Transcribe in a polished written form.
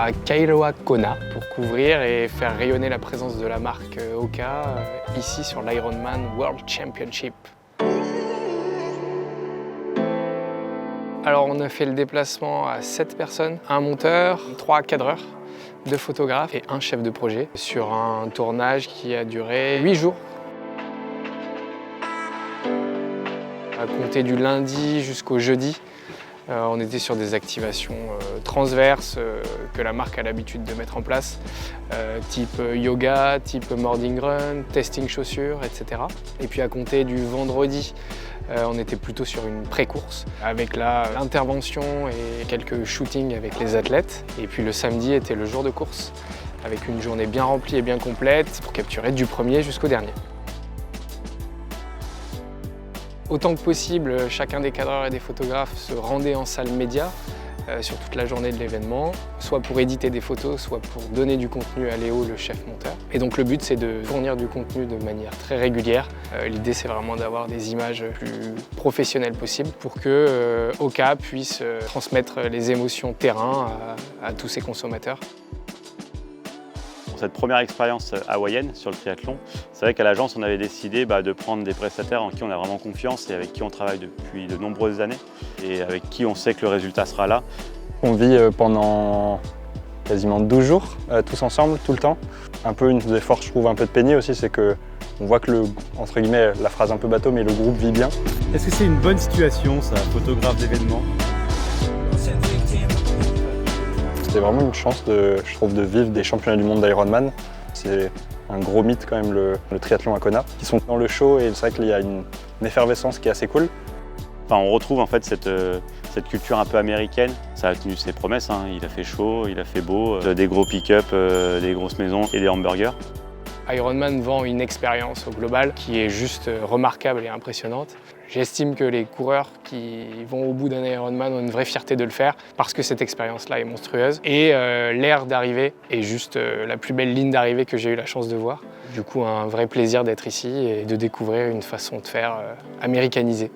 à Kairoa Kona pour couvrir et faire rayonner la présence de la marque Hoka ici sur l'Ironman World Championship. Alors on a fait le déplacement à 7 personnes, un monteur, 3 cadreurs, 2 photographes et un chef de projet sur un tournage qui a duré 8 jours. À compter du lundi jusqu'au jeudi, on était sur des activations transverses que la marque a l'habitude de mettre en place, type yoga, type morning run, testing chaussures, etc. Et puis à compter du vendredi, on était plutôt sur une pré-course avec l'intervention et quelques shootings avec les athlètes. Et puis le samedi était le jour de course avec une journée bien remplie et bien complète pour capturer du premier jusqu'au dernier. Autant que possible, chacun des cadreurs et des photographes se rendait en salle média sur toute la journée de l'événement, soit pour éditer des photos, soit pour donner du contenu à Léo, le chef monteur. Et donc le but, c'est de fournir du contenu de manière très régulière. L'idée, c'est vraiment d'avoir des images plus professionnelles possibles pour que Hoka puisse transmettre les émotions terrain à tous ses consommateurs. Pour cette première expérience hawaïenne sur le triathlon, c'est vrai qu'à l'agence, on avait décidé de prendre des prestataires en qui on a vraiment confiance et avec qui on travaille depuis de nombreuses années et avec qui on sait que le résultat sera là. On vit pendant quasiment 12 jours, tous ensemble, tout le temps. Un peu une des forces, je trouve, un peu de peigné aussi, c'est qu'on voit que entre guillemets, la phrase un peu bateau, mais le groupe vit bien. Est-ce que c'est une bonne situation, ça, photographe d'événements? C'est vraiment une chance, je trouve, de vivre des championnats du monde d'Ironman. C'est un gros mythe quand même, le triathlon à Kona. Ils sont dans le show et c'est vrai qu'il y a une effervescence qui est assez cool. Enfin, on retrouve en fait cette culture un peu américaine. Ça a tenu ses promesses, hein. Il a fait chaud, il a fait beau, des gros pick-up, des grosses maisons et des hamburgers. Ironman vend une expérience au global qui est juste remarquable et impressionnante. J'estime que les coureurs qui vont au bout d'un Ironman ont une vraie fierté de le faire parce que cette expérience-là est monstrueuse. Et l'aire d'arrivée est juste la plus belle ligne d'arrivée que j'ai eu la chance de voir. Du coup, un vrai plaisir d'être ici et de découvrir une façon de faire américanisée.